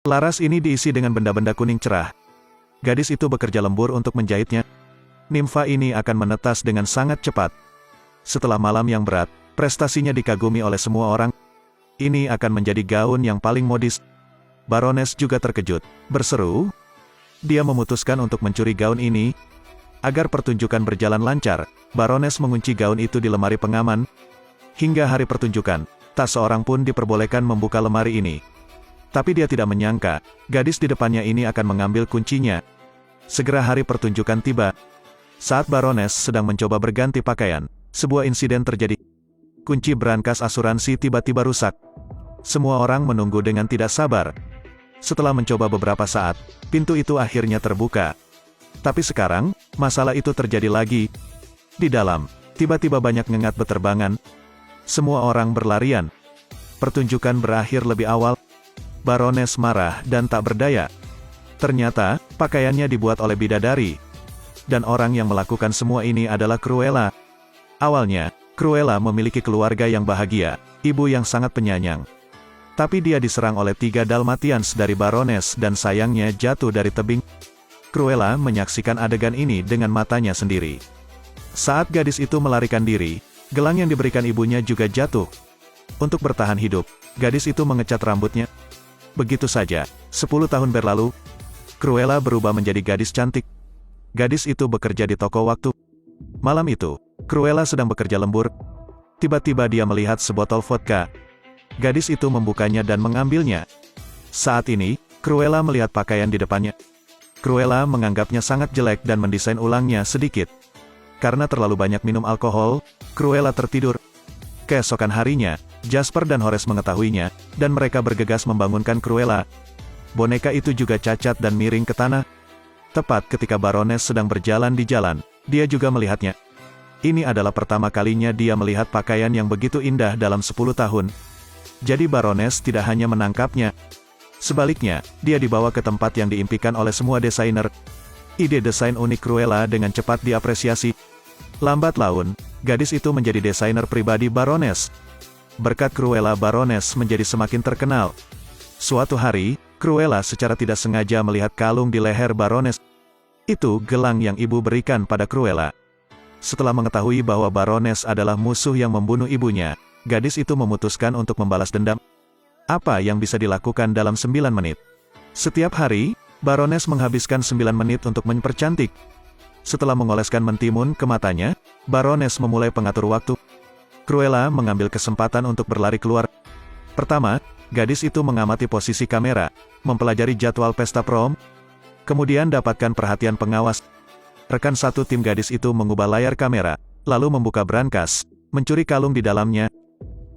Laras ini diisi dengan benda-benda kuning cerah. Gadis itu bekerja lembur untuk menjahitnya. Nimfa ini akan menetas dengan sangat cepat. Setelah malam yang berat, prestasinya dikagumi oleh semua orang. Ini akan menjadi gaun yang paling modis. Baroness juga terkejut, berseru. Dia memutuskan untuk mencuri gaun ini. Agar pertunjukan berjalan lancar, Baroness mengunci gaun itu di lemari pengaman. Hingga hari pertunjukan, tak seorang pun diperbolehkan membuka lemari ini. Tapi dia tidak menyangka, gadis di depannya ini akan mengambil kuncinya. Segera hari pertunjukan tiba. Saat Baroness sedang mencoba berganti pakaian, sebuah insiden terjadi. Kunci brankas asuransi tiba-tiba rusak. Semua orang menunggu dengan tidak sabar. Setelah mencoba beberapa saat, pintu itu akhirnya terbuka. Tapi sekarang, masalah itu terjadi lagi. Di dalam, tiba-tiba banyak ngengat beterbangan. Semua orang berlarian. Pertunjukan berakhir lebih awal. Baroness marah dan tak berdaya. Ternyata, pakaiannya dibuat oleh bidadari. Dan orang yang melakukan semua ini adalah Cruella. Awalnya, Cruella memiliki keluarga yang bahagia, ibu yang sangat penyayang. Tapi dia diserang oleh 3 Dalmatians dari Baroness dan sayangnya jatuh dari tebing. Cruella menyaksikan adegan ini dengan matanya sendiri. Saat gadis itu melarikan diri, gelang yang diberikan ibunya juga jatuh. Untuk bertahan hidup, gadis itu mengecat rambutnya. Begitu saja, 10 tahun berlalu, Cruella berubah menjadi gadis cantik. Gadis itu bekerja di toko waktu. Malam itu, Cruella sedang bekerja lembur. Tiba-tiba dia melihat sebotol vodka. Gadis itu membukanya dan mengambilnya. Saat ini, Cruella melihat pakaian di depannya. Cruella menganggapnya sangat jelek dan mendesain ulangnya sedikit. Karena terlalu banyak minum alkohol, Cruella tertidur. Keesokan harinya, Jasper dan Horace mengetahuinya, dan mereka bergegas membangunkan Cruella. Boneka itu juga cacat dan miring ke tanah. Tepat ketika Baroness sedang berjalan di jalan, dia juga melihatnya. Ini adalah pertama kalinya dia melihat pakaian yang begitu indah dalam 10 tahun. Jadi Baroness tidak hanya menangkapnya. Sebaliknya, dia dibawa ke tempat yang diimpikan oleh semua desainer. Ide desain unik Cruella dengan cepat diapresiasi. Lambat laun, gadis itu menjadi desainer pribadi Baroness. Berkat Cruella, Baroness menjadi semakin terkenal. Suatu hari, Cruella secara tidak sengaja melihat kalung di leher Baroness. Itu gelang yang ibu berikan pada Cruella. Setelah mengetahui bahwa Baroness adalah musuh yang membunuh ibunya, gadis itu memutuskan untuk membalas dendam. Apa yang bisa dilakukan dalam 9 menit? Setiap hari, Baroness menghabiskan 9 menit untuk mempercantik. Setelah mengoleskan mentimun ke matanya, Baroness memulai pengatur waktu. Cruella mengambil kesempatan untuk berlari keluar. Pertama, gadis itu mengamati posisi kamera, mempelajari jadwal pesta prom, kemudian dapatkan perhatian pengawas. Rekan satu tim gadis itu mengubah layar kamera, lalu membuka brankas, mencuri kalung di dalamnya.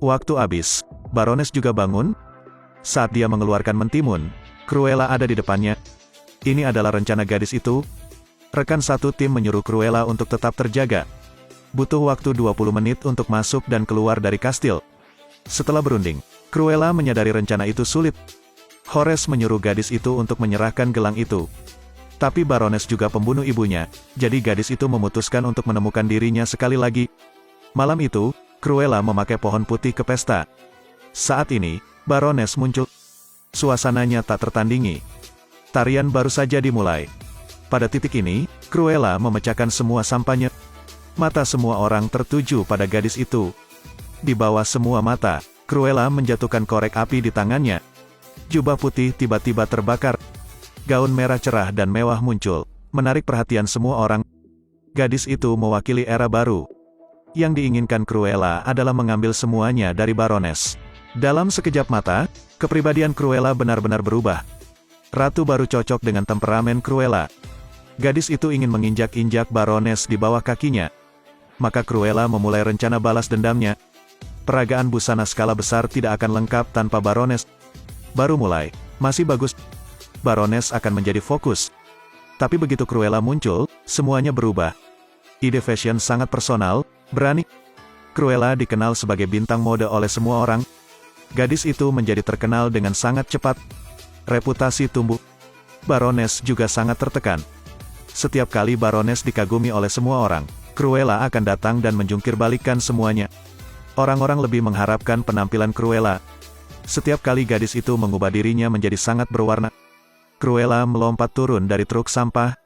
Waktu habis, Baroness juga bangun. Saat dia mengeluarkan mentimun, Cruella ada di depannya. Ini adalah rencana gadis itu. Rekan satu tim menyuruh Cruella untuk tetap terjaga. Butuh waktu 20 menit untuk masuk dan keluar dari kastil. Setelah berunding, Cruella menyadari rencana itu sulit. Horace menyuruh gadis itu untuk menyerahkan gelang itu. Tapi Baroness juga pembunuh ibunya, jadi gadis itu memutuskan untuk menemukan dirinya sekali lagi. Malam itu, Cruella memakai pohon putih ke pesta. Saat ini, Baroness muncul. Suasananya tak tertandingi. Tarian baru saja dimulai. Pada titik ini, Cruella memecahkan semua sampahnya. Mata semua orang tertuju pada gadis itu. Di bawah semua mata, Cruella menjatuhkan korek api di tangannya. Jubah putih tiba-tiba terbakar. Gaun merah cerah dan mewah muncul, menarik perhatian semua orang. Gadis itu mewakili era baru. Yang diinginkan Cruella adalah mengambil semuanya dari Baroness. Dalam sekejap mata, kepribadian Cruella benar-benar berubah. Ratu baru cocok dengan temperamen Cruella. Gadis itu ingin menginjak-injak Baroness di bawah kakinya. Maka Cruella memulai rencana balas dendamnya. Peragaan busana skala besar tidak akan lengkap tanpa Baroness. Baru mulai, masih bagus. Baroness akan menjadi fokus. Tapi begitu Cruella muncul, semuanya berubah. Ide fashion sangat personal, berani. Cruella dikenal sebagai bintang mode oleh semua orang. Gadis itu menjadi terkenal dengan sangat cepat. Reputasi tumbuh. Baroness juga sangat tertekan. Setiap kali Baroness dikagumi oleh semua orang, Cruella akan datang dan menjungkir balikan semuanya. Orang-orang lebih mengharapkan penampilan Cruella. Setiap kali gadis itu mengubah dirinya menjadi sangat berwarna. Cruella melompat turun dari truk sampah.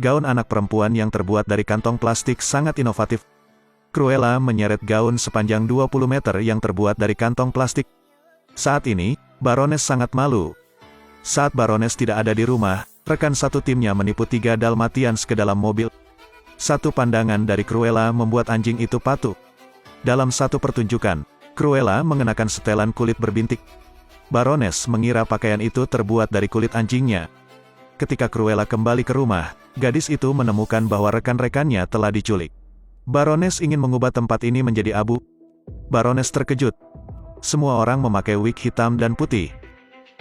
Gaun anak perempuan yang terbuat dari kantong plastik sangat inovatif. Cruella menyeret gaun sepanjang 20 meter yang terbuat dari kantong plastik. Saat ini, Baroness sangat malu. Saat Baroness tidak ada di rumah, rekan satu timnya menipu 3 Dalmatians ke dalam mobil. Satu pandangan dari Cruella membuat anjing itu patuh. Dalam satu pertunjukan, Cruella mengenakan setelan kulit berbintik. Baroness mengira pakaian itu terbuat dari kulit anjingnya. Ketika Cruella kembali ke rumah, gadis itu menemukan bahwa rekan-rekannya telah diculik. Baroness ingin mengubah tempat ini menjadi abu. Baroness terkejut. Semua orang memakai wig hitam dan putih.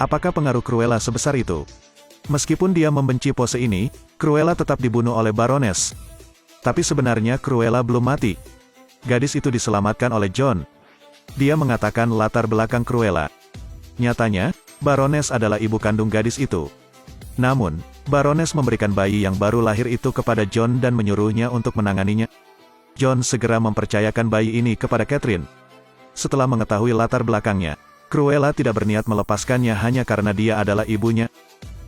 Apakah pengaruh Cruella sebesar itu? Meskipun dia membenci pose ini, Cruella tetap dibunuh oleh Baroness. Tapi sebenarnya Cruella belum mati. Gadis itu diselamatkan oleh John. Dia mengatakan latar belakang Cruella. Nyatanya, Baroness adalah ibu kandung gadis itu. Namun, Baroness memberikan bayi yang baru lahir itu kepada John dan menyuruhnya untuk menanganinya. John segera mempercayakan bayi ini kepada Catherine. Setelah mengetahui latar belakangnya, Cruella tidak berniat melepaskannya hanya karena dia adalah ibunya.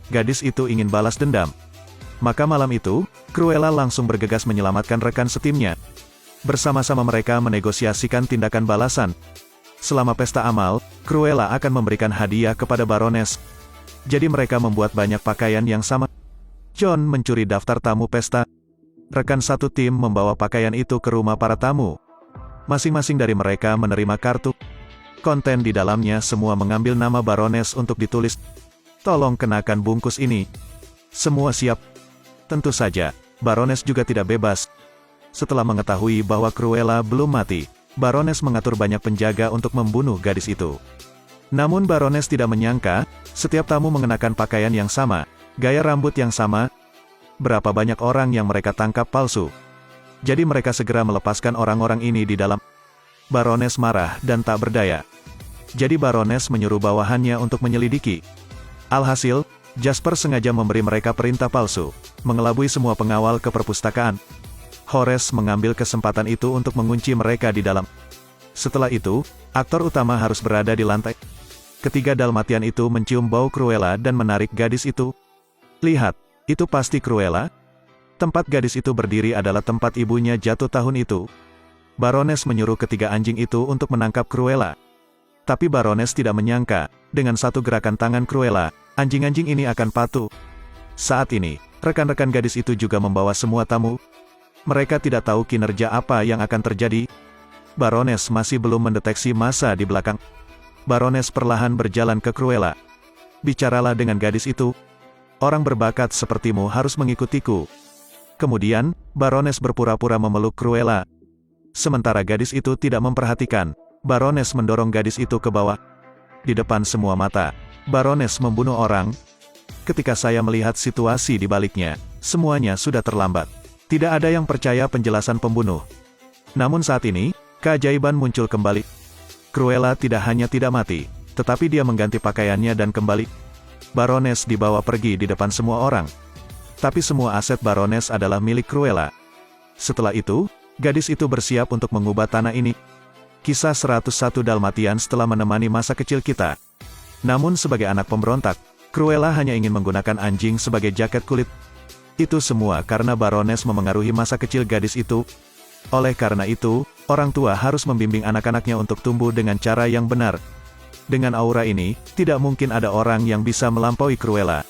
Gadis itu ingin balas dendam. Maka malam itu, Cruella langsung bergegas menyelamatkan rekan setimnya. Bersama-sama mereka menegosiasikan tindakan balasan. Selama pesta amal, Cruella akan memberikan hadiah kepada Baroness. Jadi mereka membuat banyak pakaian yang sama. John mencuri daftar tamu pesta. Rekan satu tim membawa pakaian itu ke rumah para tamu. Masing-masing dari mereka menerima kartu. Konten di dalamnya semua mengambil nama Baroness untuk ditulis. Tolong kenakan bungkus ini. Semua siap. Tentu saja, Baroness juga tidak bebas. Setelah mengetahui bahwa Cruella belum mati, Baroness mengatur banyak penjaga untuk membunuh gadis itu. Namun Baroness tidak menyangka, setiap tamu mengenakan pakaian yang sama, gaya rambut yang sama. Berapa banyak orang yang mereka tangkap palsu. Jadi mereka segera melepaskan orang-orang ini di dalam. Baroness marah dan tak berdaya. Jadi Baroness menyuruh bawahannya untuk menyelidiki. Alhasil, Jasper sengaja memberi mereka perintah palsu, mengelabui semua pengawal ke perpustakaan. Horace mengambil kesempatan itu untuk mengunci mereka di dalam. Setelah itu, aktor utama harus berada di lantai. Ketiga Dalmatian itu mencium bau Cruella dan menarik gadis itu. Lihat, itu pasti Cruella. Tempat gadis itu berdiri adalah tempat ibunya jatuh tahun itu. Baroness menyuruh ketiga anjing itu untuk menangkap Cruella. Tapi Baroness tidak menyangka, dengan satu gerakan tangan Cruella, anjing-anjing ini akan patuh. Saat ini, rekan-rekan gadis itu juga membawa semua tamu. Mereka tidak tahu kinerja apa yang akan terjadi. Baroness masih belum mendeteksi masa di belakang. Baroness perlahan berjalan ke Cruella. Bicaralah dengan gadis itu. Orang berbakat sepertimu harus mengikutiku. Kemudian, Baroness berpura-pura memeluk Cruella. Sementara gadis itu tidak memperhatikan, Baroness mendorong gadis itu ke bawah. Di depan semua mata, Baroness membunuh orang. Ketika saya melihat situasi di baliknya, semuanya sudah terlambat. Tidak ada yang percaya penjelasan pembunuh. Namun saat ini, keajaiban muncul kembali. Cruella tidak hanya tidak mati, tetapi dia mengganti pakaiannya dan kembali. Baroness dibawa pergi di depan semua orang. Tapi semua aset Baroness adalah milik Cruella. Setelah itu, gadis itu bersiap untuk mengubah tanah ini. Kisah 101 Dalmatians telah menemani masa kecil kita. Namun sebagai anak pemberontak, Cruella hanya ingin menggunakan anjing sebagai jaket kulit. Itu semua karena Baroness memengaruhi masa kecil gadis itu. Oleh karena itu, orang tua harus membimbing anak-anaknya untuk tumbuh dengan cara yang benar. Dengan aura ini, tidak mungkin ada orang yang bisa melampaui Cruella.